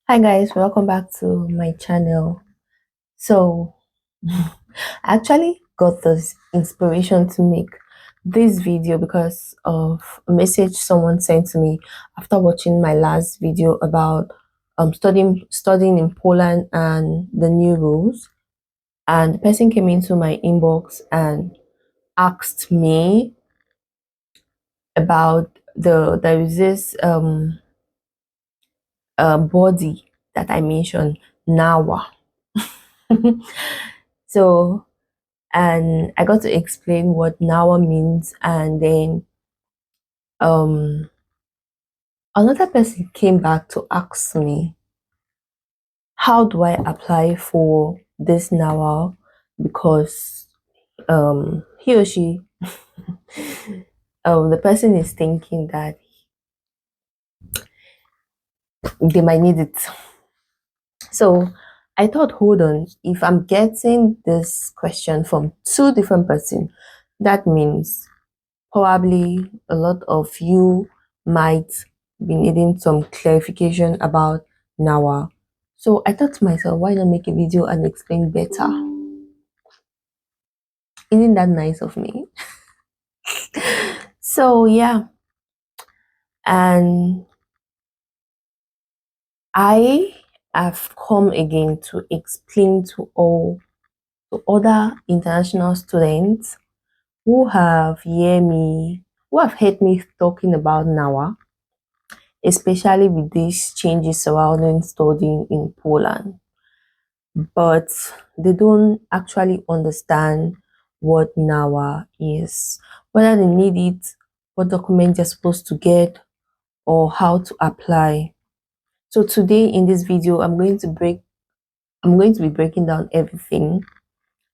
Hi guys, welcome back to my channel. So I actually got this inspiration to make this video because of a message someone sent to me after watching my last video about studying in Poland and the new rules. And the person came into my inbox and asked me about there is this body that I mentioned, NAWA. So and I got to explain what NAWA means, and then um another person came back to ask me how do I apply for this NAWA, because he or she the person is thinking that they might need it. So I thought, hold on, if I'm getting this question from two different persons, that means probably a lot of you might be needing some clarification about NAWA. So I thought to myself, why not make a video and explain better? Isn't that nice of me? So yeah, and I have come again to explain to other international students who have heard me talking about NAWA, especially with these changes surrounding studying in Poland. But they don't actually understand what NAWA is, whether they need it, what documents they're supposed to get, or how to apply. So today in this video, I'm going to be breaking down everything.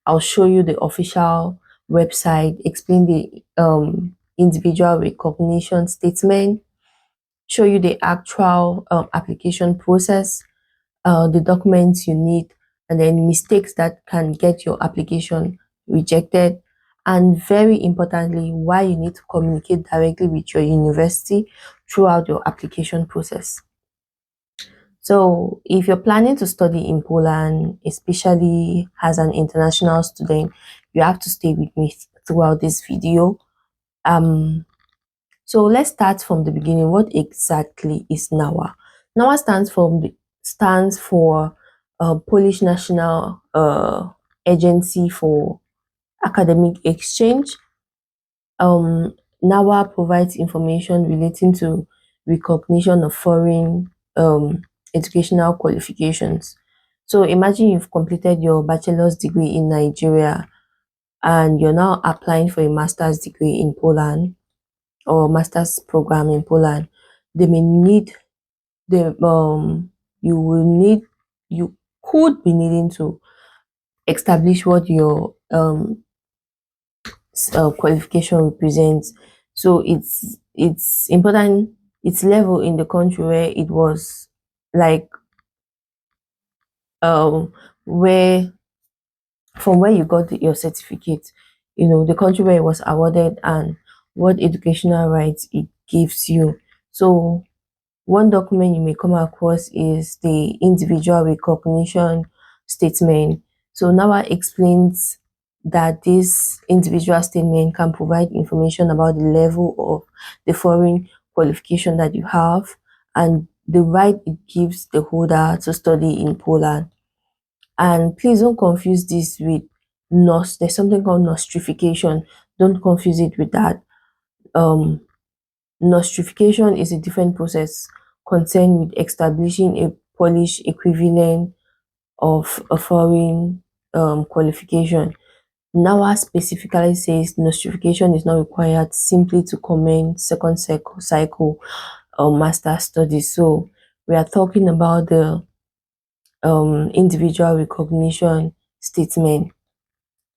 I'll show you the official website, explain the individual recognition statement, show you the actual application process, the documents you need, and then mistakes that can get your application rejected, and very importantly, why you need to communicate directly with your university throughout your application process. So if you're planning to study in Poland, especially as an international student, you have to stay with me throughout this video. So let's start from the beginning. What exactly is NAWA? NAWA stands for Polish National Agency for Academic Exchange. NAWA provides information relating to recognition of foreign educational qualifications. So imagine you've completed your bachelor's degree in Nigeria and you're now applying for a master's degree in Poland or master's program in Poland. They may need the you will need you could be needing to establish what your qualification represents. So it's important. Its level in the country where it was, like where from where you got your certificate, the country where it was awarded, and what educational rights it gives you. So one document you may come across is the individual recognition statement. So NAWA explains that this individual statement can provide information about the level of the foreign qualification that you have and the right it gives the holder to study in Poland. And please don't confuse this with NOS. There's something called nostrification. Don't confuse it with that. Nostrification is a different process concerned with establishing a Polish equivalent of a foreign qualification. NAWA specifically says nostrification is not required simply to commence second cycle or master studies. So we are talking about the individual recognition statement.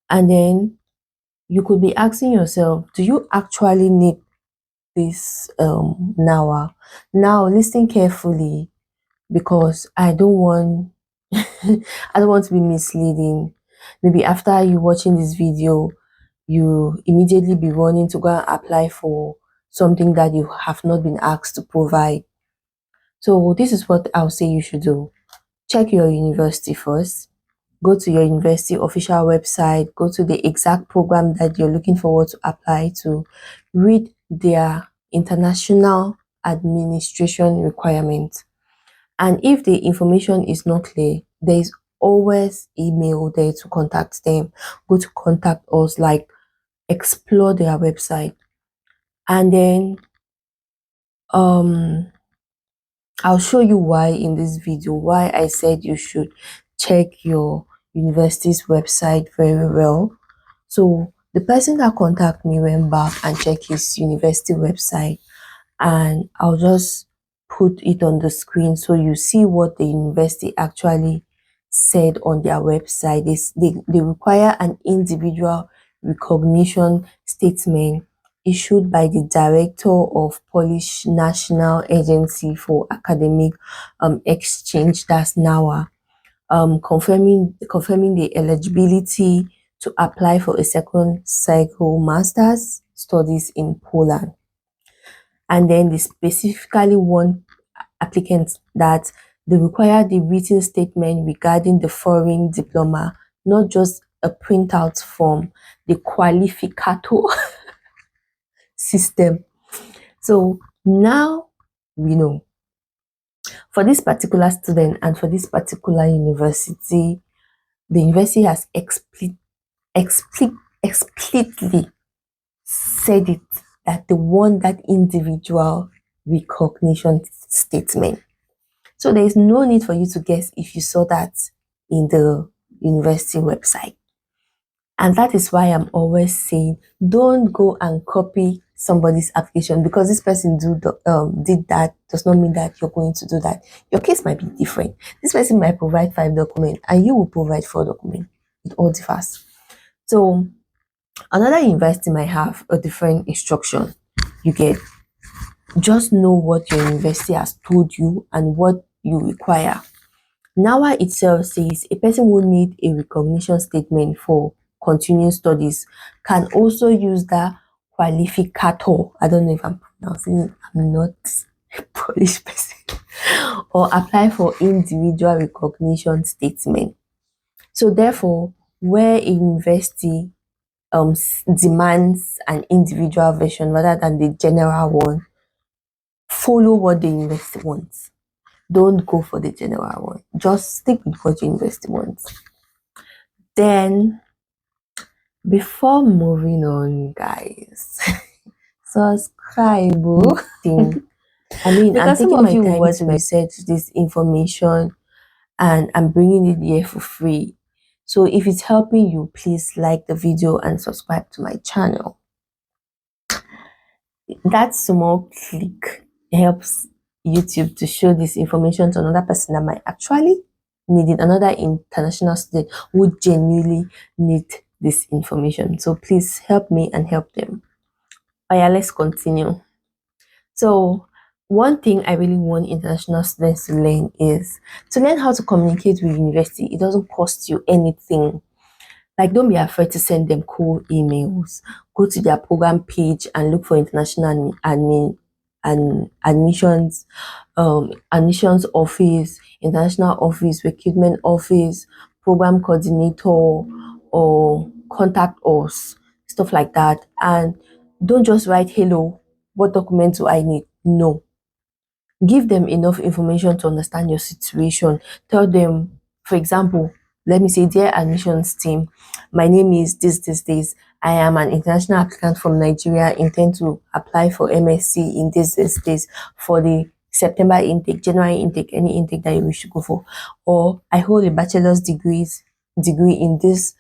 And then you could be asking yourself, do you actually need this NAWA? Now listen carefully, because I don't want I don't want to be misleading. Maybe after you watching this video, you immediately be running to go and apply for something that you have not been asked to provide. So this is what I'll say you should do. Check your university first. Go to your university official website, go to the exact program that you're looking forward to apply to, read their international administration requirements. And if the information is not clear, there is always email there to contact them. Go to contact us, like explore their website. And then I'll show you why in this video, why I said you should check your university's website very well. So the person that contacted me went back and checked his university website, and I'll just put it on the screen so you see what the university actually said on their website. They require an individual recognition statement issued by the director of Polish National Agency for Academic Exchange, that's NAWA, confirming the eligibility to apply for a second cycle master's studies in Poland. And then they specifically want applicants that they require the written statement regarding the foreign diploma, not just a printout form, the qualificator system. So now we know. For this particular student and for this particular university, the university has explicitly said it, that they want that individual recognition statement. So there is no need for you to guess if you saw that in the university website. And that is why I'm always saying, don't go and copy somebody's application because this person did that does not mean that you're going to do that. Your case might be different. This person might provide 5 documents and you will provide 4 documents. It all differs. So another university might have a different instruction. You get, just know what your university has told you and what you require. NAWA itself says a person who need a recognition statement for continuing studies can also use the qualificator. I don't know if I'm pronouncing it. I'm not a Polish person. Or apply for individual recognition statement. So therefore, where a university demands an individual version rather than the general one, follow what the university wants. Don't go for the general one. Just stick with what your university wants. Then, before moving on, guys, subscribe. I mean, I'm taking my time to research this information and I'm bringing it here for free. So if it's helping you, please like the video and subscribe to my channel. That small click helps YouTube to show this information to another person that might actually need it, another international student who genuinely need this information. So please help me and help them. Oh yeah, let's continue. So one thing I really want international students to learn is to learn how to communicate with university. It doesn't cost you anything. Like, don't be afraid to send them cool emails. Go to their program page and look for international admissions office, international office, recruitment office, program coordinator, or contact us, stuff like that. And don't just write, hello, what documents do I need? No. Give them enough information to understand your situation. Tell them, for example, let me say, dear admissions team, my name is this. I am an international applicant from Nigeria, intend to apply for MSc in this for the September intake, January intake, any intake that you wish to go for. Or I hold a bachelor's degree in this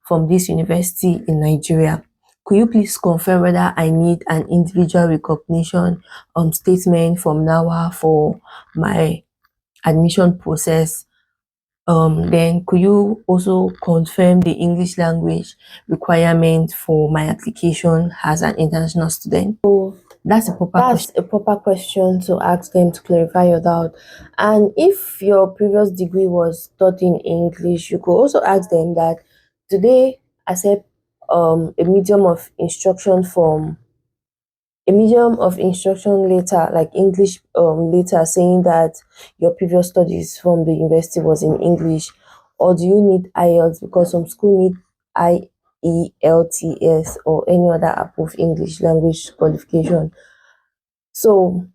from this university in Nigeria. Could you please confirm whether I need an individual recognition statement from NAWA for my admission process? Then could you also confirm the English language requirement for my application as an international student? So that's a proper question to ask them to clarify your doubt. And if your previous degree was taught in English, you could also ask them that, do they accept a medium of instruction from a medium of instruction letter, like English letter, saying that your previous studies from the university was in English, or do you need IELTS because some school need IELTS or any other approved English language qualification. So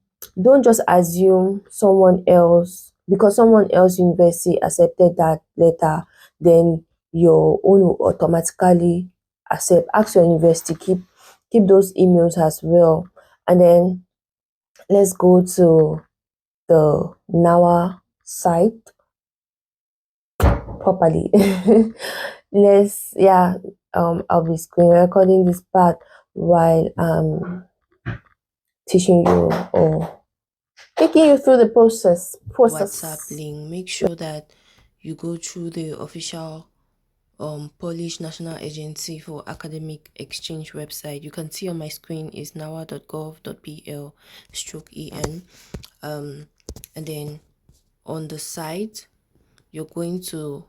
don't just assume someone else, because someone else university accepted that letter, then your own will automatically accept. Ask your university, keep those emails as well. And then let's go to the NAWA site properly. I'll be screen recording this part while teaching you or taking you through the process. WhatsApp link. Make sure that you go through the official Polish National Agency for Academic Exchange website. You can see on my screen is nawa.gov.pl/en. And then on the site you're going to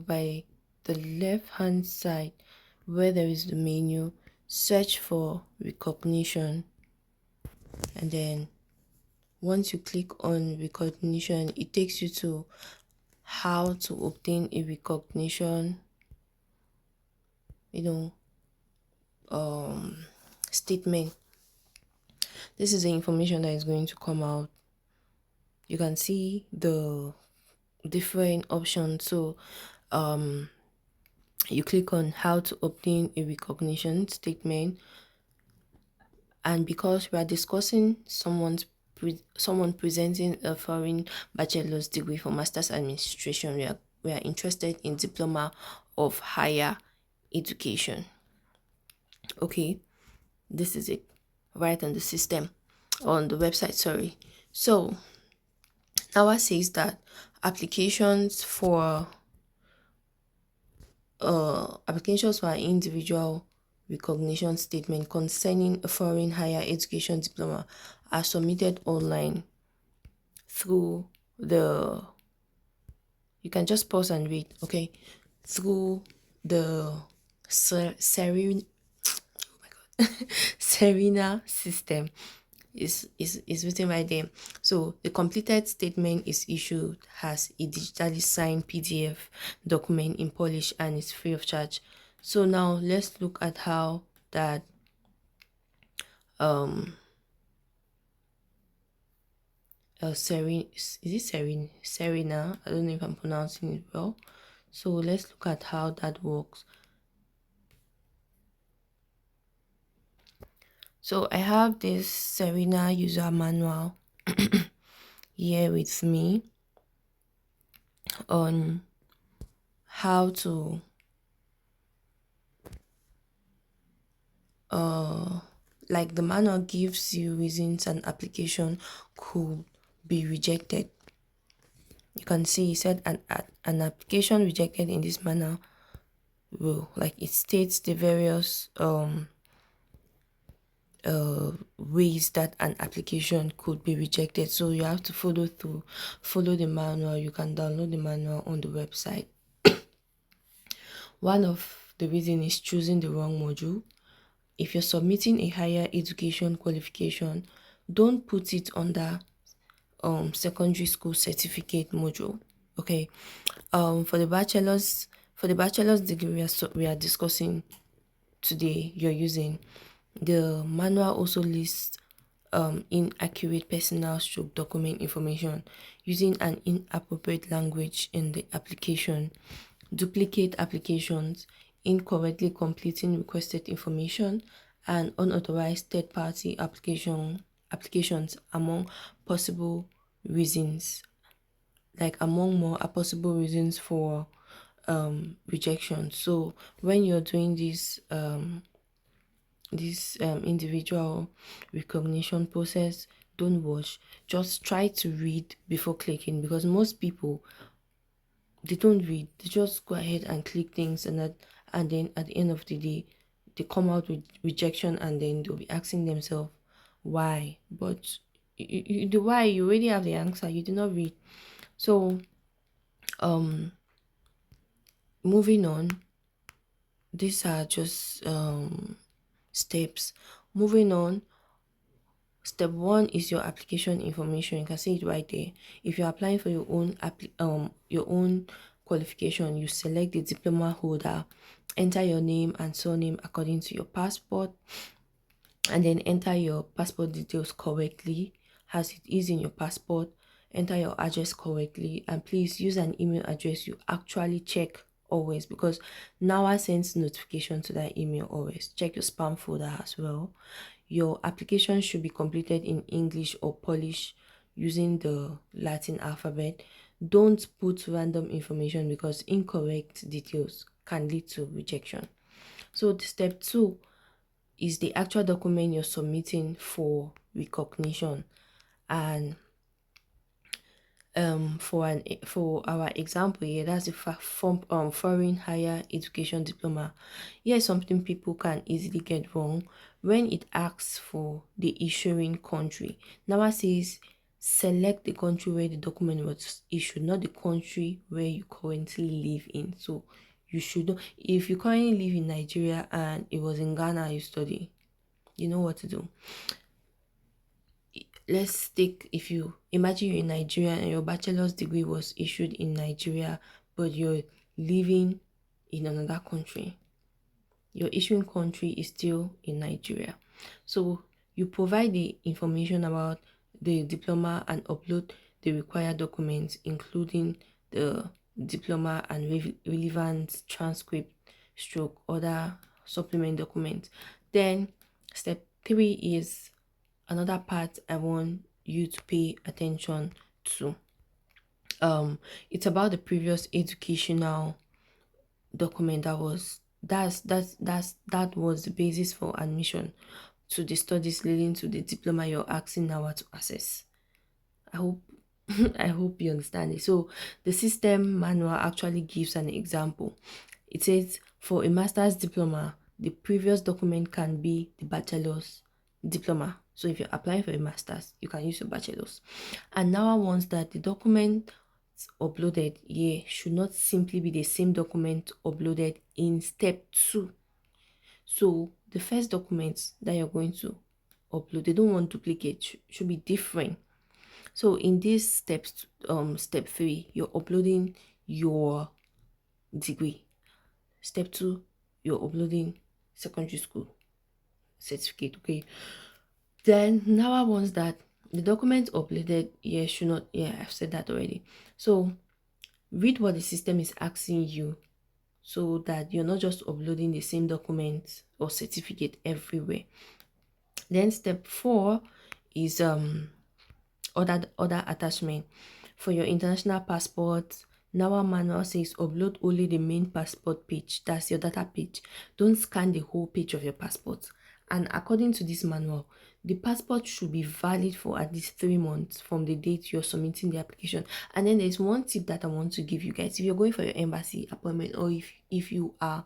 by the left hand side where there is the menu, search for recognition, and then once you click on recognition, it takes you to how to obtain a recognition statement. This is the information that is going to come out. You can see the different options. So you click on how to obtain a recognition statement, and because we are discussing someone presenting a foreign bachelor's degree for master's administration, we are interested in diploma of higher education. Okay, this is it right on the system, on the website, sorry. So NAWA says that applications for an individual recognition statement concerning a foreign higher education diploma are submitted online through the, you can just pause and read, okay, through the SYRENA SYRENA system. Is written right there. So the completed statement is issued as a digitally signed PDF document in Polish and is free of charge. So now let's look at how that SYRENA, I don't know if I'm pronouncing it well. So let's look at how that works. So I have this SYRENA user manual here with me on how to like the manual gives you reasons an application could be rejected. You can see it said an application rejected in this manner will, like, it states the various ways that an application could be rejected. So you have to follow the manual. You can download the manual on the website. One of the reasons is choosing the wrong module. If you're submitting a higher education qualification, don't put it under secondary school certificate module. Okay, for the bachelor's degree we are discussing today, you're using, the manual also lists inaccurate personal stroke document information, using an inappropriate language in the application, duplicate applications, incorrectly completing requested information, and unauthorized third-party applications among possible reasons, among more possible reasons for rejection. So when you're doing this individual recognition process, don't watch, just try to read before clicking, because most people, they don't read, they just go ahead and click things, and then at the end of the day they come out with rejection, and then they'll be asking themselves why. But the why, you already have the answer, you did not read. So moving on, these are just steps. Moving on, step 1 is your application information. You can see it right there. If you're applying for your own qualification, you select the diploma holder, enter your name and surname according to your passport, and then enter your passport details correctly as it is in your passport. Enter your address correctly, and please use an email address you actually check always, because NAWA sends notification to that email always. Check your spam folder as well. Your application should be completed in English or Polish using the Latin alphabet. Don't put random information because incorrect details can lead to rejection. So step 2 is the actual document you're submitting for recognition. And for our example here, that's the foreign higher education diploma. Here's something people can easily get wrong when it asks for the issuing country. Now says select the country where the document was issued, not the country where you currently live in. So you should know, if you currently live in Nigeria and it was in Ghana you study, you know what to do. Let's take, if you imagine you're in Nigeria and your bachelor's degree was issued in Nigeria, but you're living in another country. Your issuing country is still in Nigeria. So you provide the information about the diploma and upload the required documents, including the diploma and relevant transcript stroke other supplement documents. Then step 3 is another part I want you to pay attention to. It's about the previous educational document that was the basis for admission to the studies leading to the diploma you're asking NAWA to access. I hope I hope you understand it. So the system manual actually gives an example. It says for a master's diploma, the previous document can be the bachelor's diploma. So if you're applying for a master's, you can use your bachelor's. And now wants that the document uploaded here should not simply be the same document uploaded in step 2. So the first documents that you're going to upload, they don't want duplicate, should be different. So in this step 3, you're uploading your degree. Step 2, you're uploading secondary school certificate. Okay, then now wants that the document uploaded here should not, I've said that already. So read what the system is asking you, so that you're not just uploading the same document or certificate everywhere. Then step 4 is other attachment. For your international passport, NAWA manual says upload only the main passport page, that's your data page. Don't scan the whole page of your passport. And according to this manual, the passport should be valid for at least 3 months from the date you're submitting the application. And then there's one tip that I want to give you guys. If you're going for your embassy appointment, or if you are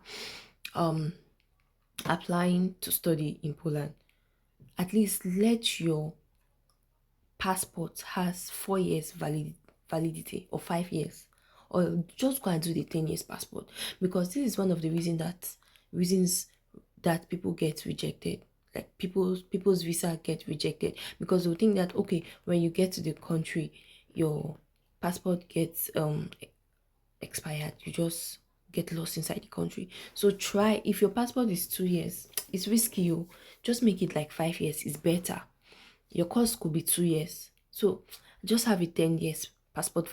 applying to study in Poland, at least let your passport has 4 years validity, or 5 years, or just go and do the 10 years passport, because this is one of the reasons that people get rejected. Like people's visa get rejected because they'll think that, okay, when you get to the country, your passport gets expired, you just get lost inside the country. So try, if your passport is 2 years, it's risky. Just make it like 5 years is better. Your course could be 2 years, so just have a 10 years passport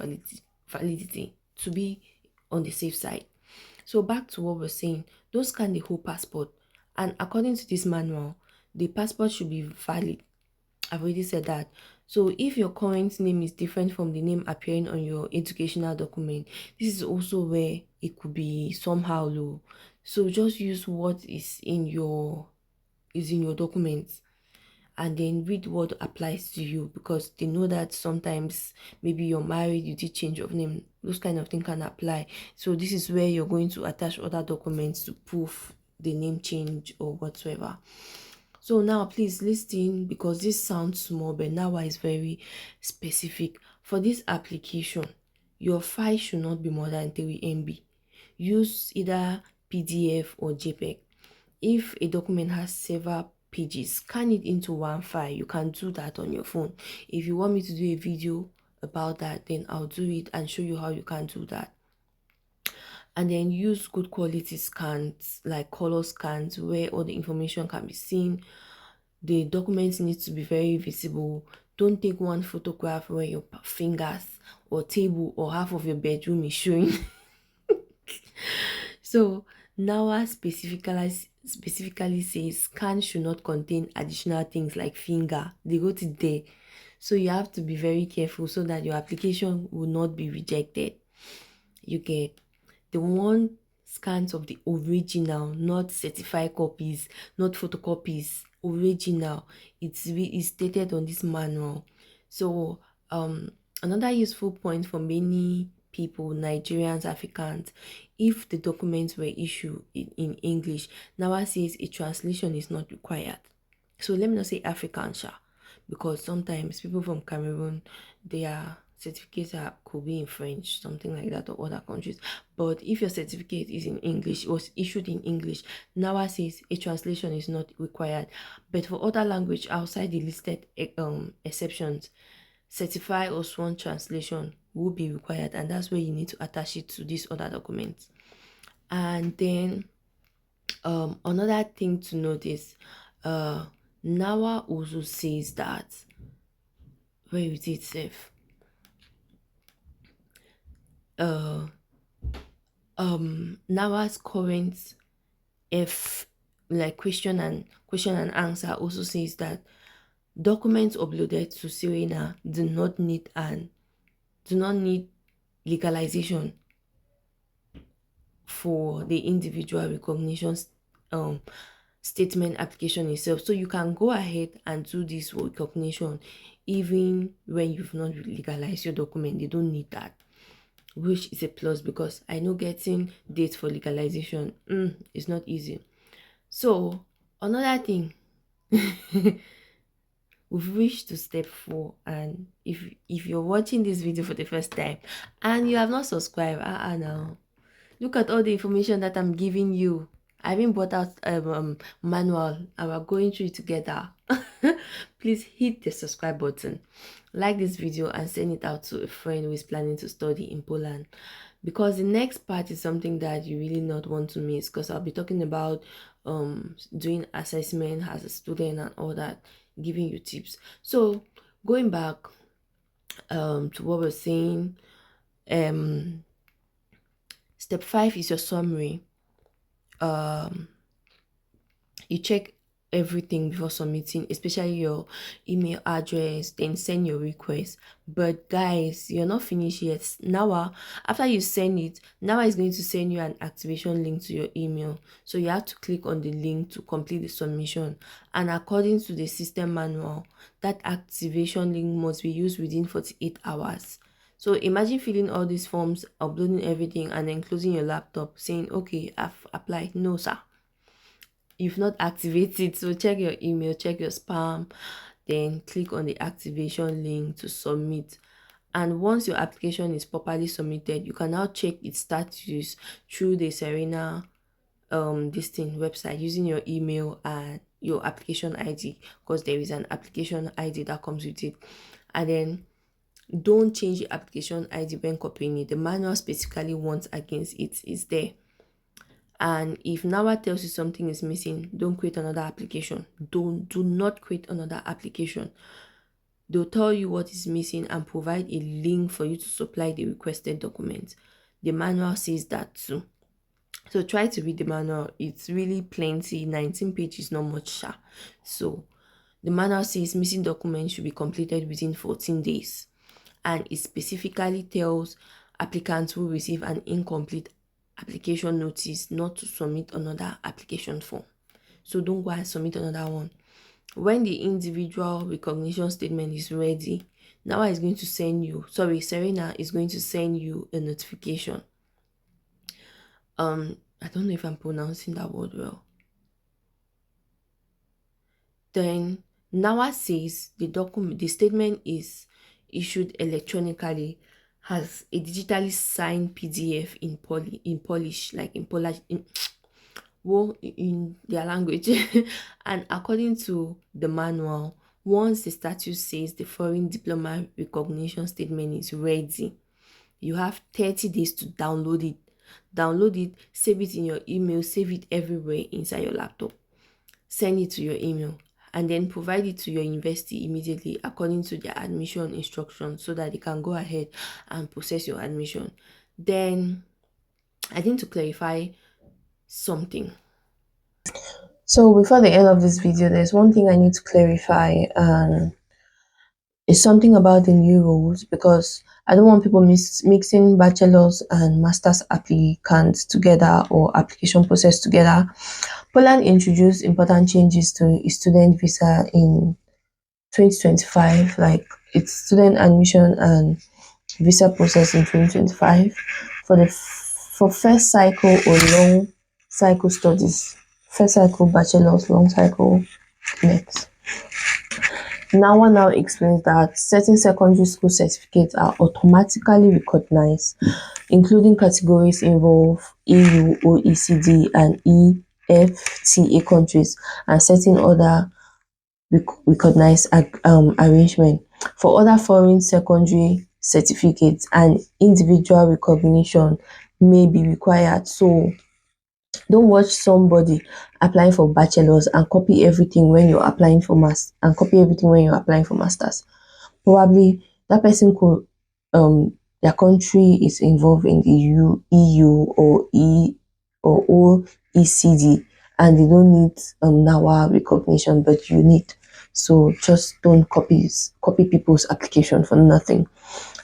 validity to be on the safe side. So back to what we're saying, don't scan the whole passport. And according to this manual, the passport should be valid. I've already said that. So if your current name is different from the name appearing on your educational document, this is also where it could be somehow low. So just use what is in your documents, and then read what applies to you, because they know that sometimes maybe you're married, you did change of name, those kind of things can apply. So this is where you're going to attach other documents to prove the name change or whatsoever. So now please listen, because this sounds small, but now is very specific. For this application, your file should not be more than 3 MB. Use either PDF or JPEG. if a document has several pages, scan it into one file. You can do that on your phone. If you want me to do a video about that, then I'll do it and show you how you can do that. And then use good quality scans, like color scans, where all the information can be seen. The documents need to be very visible. Don't take one photograph where your fingers or table or half of your bedroom is showing. So NAWA specifically says scan should not contain additional things like finger. They wrote it there. So you have to be very careful so that your application will not be rejected. You get the one scans of the original, not certified copies, not photocopies. Original. It's stated on this manual. So another useful point for many people, Nigerians, Africans, if the documents were issued in English, NAWA says a translation is not required. So let me not say African, because sometimes people from Cameroon, their certificates could be in French, something like that, or other countries. But if your certificate is in English, was issued in English, NAWA says a translation is not required. But for other language outside the listed exceptions, certify or sworn translation will be required, and that's where you need to attach it to these other documents. And then another thing to notice, NAWA also says that, where is it safe? NAWA's current question and answer also says that documents uploaded to SYRENA do not need legalization for the individual recognition statement application itself. So you can go ahead and do this recognition even when you've not legalized your document. They don't need that, which is a plus, because I know getting dates for legalization is not easy. So another thing, we've reached to step 4, and if you're watching this video for the first time and you have not subscribed, now look at all the information that I'm giving you. I even brought out manual and we're going through it together. Please hit the subscribe button, like this video, and send it out to a friend who is planning to study in Poland, because the next part is something that you really not want to miss, because I'll be talking about doing assessment as a student and all that, giving you tips. So going back to what we're saying, step 5 is your summary. You check everything before submitting, especially your email address, then send your request. But guys, you're not finished yet. NAWA, after you send it, NAWA is going to send you an activation link to your email. So you have to click on the link to complete the submission. And according to the system manual, that activation link must be used within 48 hours. So imagine filling all these forms, uploading everything, and then closing your laptop saying, okay, I've applied. No, sir. You've not activated. So check your email, check your spam, then click on the activation link to submit. And once your application is properly submitted, you can now check its status through the SYRENA website using your email and your application ID, because there is an application ID that comes with it. And then don't change the application ID when copying it. The manual specifically warns against it. It's there. And if NAWA tells you something is missing, don't create another application. Do not create another application. They'll tell you what is missing and provide a link for you to supply the requested document. The manual says that too. So try to read the manual. It's really plenty. 19 pages, not much. So the manual says missing documents should be completed within 14 days. And it specifically tells applicants who receive an incomplete application notice not to submit another application form. So don't go and submit another one. When the individual recognition statement is ready, NAWA is going to send you, SYRENA is going to send you a notification. I don't know if I'm pronouncing that word well. Then NAWA says the statement is issued electronically, has a digitally signed PDF in Polish, like in Polish. well, in their language. And according to the manual, once the statute says the foreign diploma recognition statement is ready, you have 30 days to download it. Download it, save it in your email, save it everywhere inside your laptop. Send it to your email and then provide it to your university immediately according to their admission instructions so that they can go ahead and process your admission. Then I think to clarify something. So before the end of this video, there's one thing I need to clarify, and it's something about the new rules, because I don't want people mixing bachelor's and master's applicants together or application process together. Poland introduced important changes to its student visa in 2025, like its student admission and visa process in 2025 for first cycle or long cycle studies, first cycle bachelor's, long cycle next. NAWA now explains that certain secondary school certificates are automatically recognized, including categories involve EU, OECD, and EFTA countries, and certain other recognized arrangement. For other foreign secondary certificates, an individual recognition may be required. So don't watch somebody applying for bachelor's and copy everything when you're applying for masters. Probably that person could their country is involved in the EU or OECD, and they don't need NAWA recognition, but you need. So just don't copy people's application for nothing.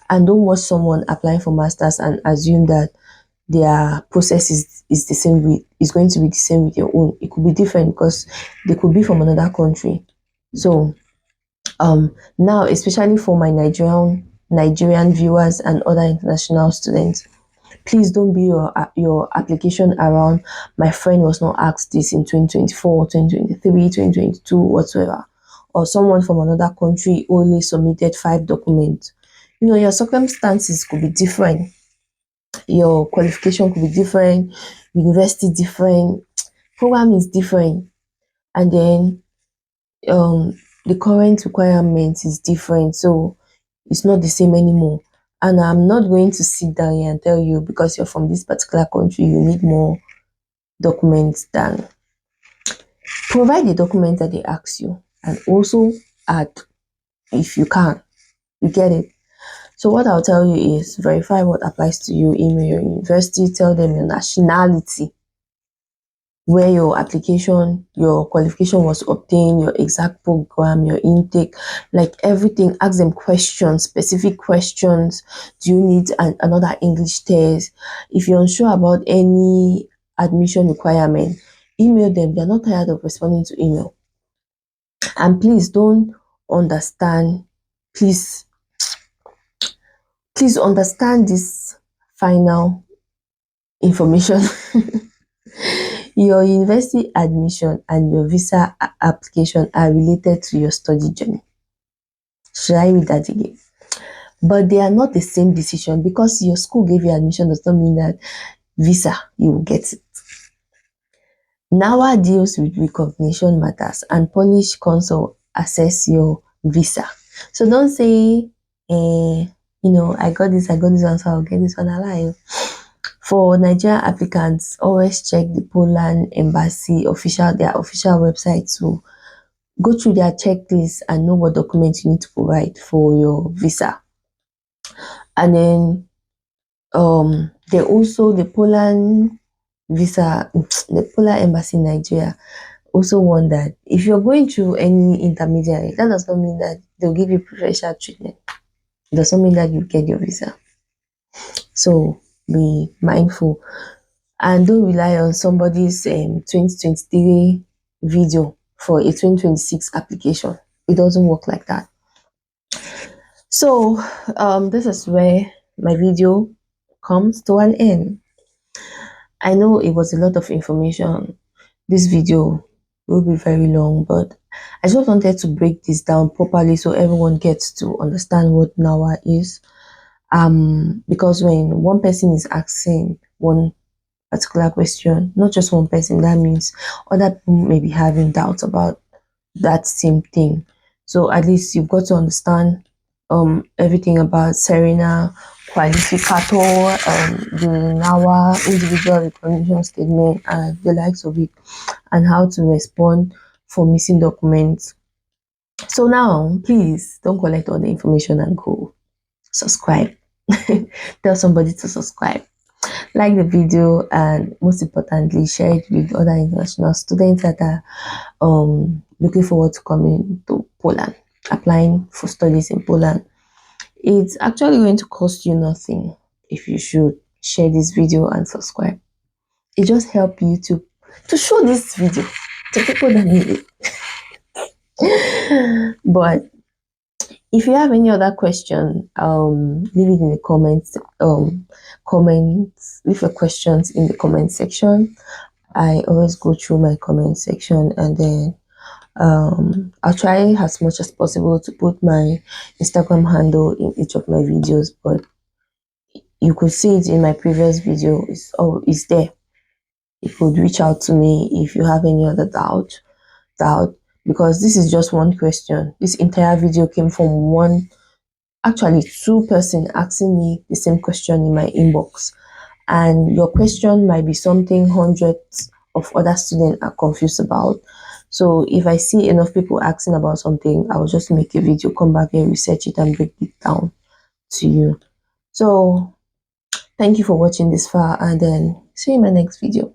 And don't watch someone applying for masters and assume that their process is the same with is going to be the same with your own. It could be different because they could be from another country. So now, especially for my Nigerian viewers and other international students, please don't be your application around my friend was not asked this in 2024, 2023, 2022, whatsoever, or someone from another country only submitted 5 documents. Your circumstances could be different, your qualification could be different, university different, program is different, and then the current requirement is different, so it's not the same anymore. And I'm not going to sit down here and tell you because you're from this particular country you need more documents than. Provide the document that they ask you, and also add if you can. You get it? So what I'll tell you is verify what applies to you, email your university, tell them your nationality, where your application, your qualification was obtained, your exact program, your intake, like everything. Ask them questions, specific questions. Do you need another English test? If you're unsure about any admission requirement, email them. They're not tired of responding to email. And please don't understand, please understand this final information. Your university admission and your visa application are related to your study journey. Should I read that again? But they are not the same decision. Because your school gave you admission does not mean that visa, you will get it. NAWA deals with recognition matters, and Polish consul assess your visa. So don't say, I got this one, so I'll get this one alive. For Nigerian applicants, always check the Poland embassy their official website to go through their checklist and know what documents you need to provide for your visa. And then they also the Poland embassy in Nigeria also warned that if you're going through any intermediary, that does not mean that they'll give you preferential treatment. It does not mean that you get your visa. So be mindful and don't rely on somebody's 2023 video for a 2026 application. It doesn't work like that. So this is where my video comes to an end. I know it was a lot of information. This video will be very long, but I just wanted to break this down properly so everyone gets to understand what NAWA is. Because when one person is asking one particular question, not just one person. That means other people may be having doubts about that same thing. So at least you've got to understand everything about SYRENA, qualificator, the NAWA Individual Recognition Statement, and the likes of it, and how to respond for missing documents. So now, please don't collect all the information and go. Subscribe. Tell somebody to subscribe. Like the video, and most importantly, share it with other international students that are looking forward to coming to Poland, applying for studies in Poland. It's actually going to cost you nothing if you should share this video and subscribe. It just helps YouTube to show this video to people that need it. But if you have any other question, leave it in the comments. Leave your questions in the comment section. I always go through my comment section, and then I'll try as much as possible to put my Instagram handle in each of my videos. But you could see it in my previous video. It's there. You could reach out to me if you have any other doubt, because this is just one question. This entire video came from two persons asking me the same question in my inbox, and your question might be something hundreds of other students are confused about. So if I see enough people asking about something, I'll just make a video, come back and research it and break it down to you. So thank you for watching this far, and then see you in my next video.